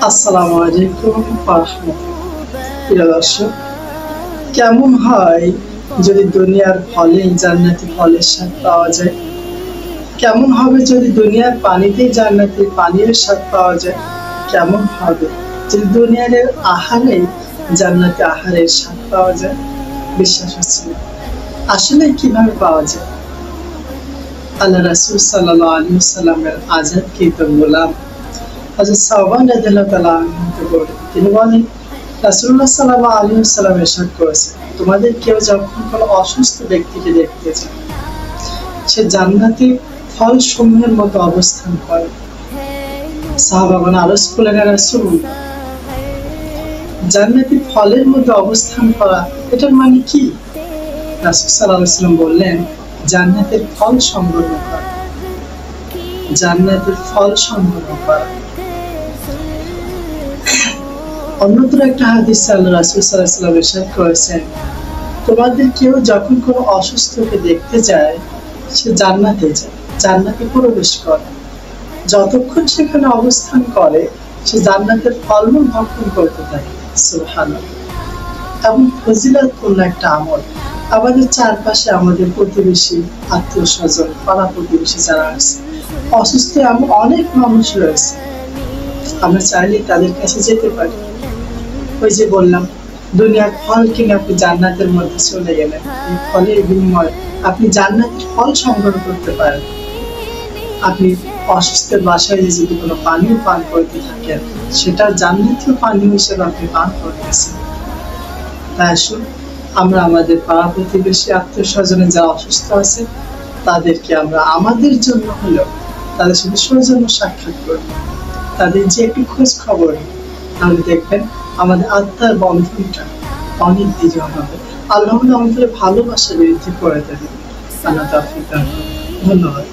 আসসালামু আলাইকুম ওয়া রাহমাতুল্লাহ। প্রিয় দর্শক, কেমন হয় যদি দুনিয়ার ফলে জান্নাতি ফলের স্বাদ পাওয়া যায়? কেমন হবে যদি দুনিয়ার পানিতে জান্নাতি পানির স্বাদ পাওয়া যায়? কেমন হবে যদি দুনিয়ার আহারে জান্নাতি আহারের স্বাদ পাওয়া যায়? বিশ্বাস হচ্ছে না। আসলে কিভাবে পাওয়া যায়? আল্লাহ রাসূল সাল্লাল্লাহু আলাইহি ওয়াসাল্লামের আযাদকৃত গোলাম হযরত সাওবান রাদিয়াল্লাহু তাআলা আনহু বলেন, তিনি বলেন, রাসূলুল্লাহ সাল্লাল্লাহু আলাইহি ওয়াসাল্লাম ইরশাদ করেছেন, তোমাদের কেউ যখন কোনো অসুস্থ ব্যক্তিকে দেখতে যায়, সে জান্নাতি ফল সমূহের মতো অবস্থান করে। সাহাবাগণ আরজ করলেন, ইয়া রাসূলুল্লাহ, জান্নাতি ফলের মধ্যে অবস্থান করা এটার মানে কি? রাসূল সাল্লাল্লাহু আলাইহি ওয়াসাল্লাম বললেন, জান্নাতের ফল সংগ্রহ করা। জান্নাতের ফল সংগ্রহ করা। অন্যত্র একটা হাদিসে আল্লাহ রাসূল সাল্লাল্লাহু আলাইহি ওয়াসাল্লাম ইরশাদ করেছেন, তোমাদের কেউ যখন কোনো অসুস্থকে দেখতে যায়, সে জান্নাতে যায়, জান্নাতে প্রবেশ করে। যতক্ষণ সেখানে অবস্থান করে, সে জান্নাতের ফলমূল ভক্ষণ করতে থাকে। সুবহানাল্লাহ। এমন ফজিলতপূর্ণ একটা আমল। আমাদের চারপাশে আমাদের প্রতিবেশী, আত্মীয় স্বজন, পাড়া প্রতিবেশী যারা আছে, অসুস্থ এমন অনেক মানুষ রয়েছে, আমরা চাইলে তাদের কাছে যেতে পারি। ওই যে বললাম, দুনিয়ার ফল কিনে আপনি জান্নাতের মধ্যে চলে গেলেন, এই ফলের বিনিময়ে আপনি জান্নাতের ফল সংগ্রহ করতে পারেন। আপনি অসুস্থের বাসায় যদি কোনো পানীয় পান করতে থাকেন, সেটা জান্নাতীয় পানীয় হিসেবে আপনি পান করতেছেন। তাই আসুন, আমরা আমাদের পাড়া প্রতিবেশী, আত্মীয় স্বজনে যারা অসুস্থ আছে, তাদেরকে আমরা আমাদের জন্য হলেও তাদের সাথে সৌজন্য সাক্ষাৎ করব, তাদের যে একটু খোঁজ খবর, তাহলে দেখবেন আমাদের আত্মার বন্ধনটা অনেক দৃঢ় হবে। আল্লাহ আমাদের ভালোবাসা বৃদ্ধি করে দেবে। আল্লাহ তাআলা, ধন্যবাদ।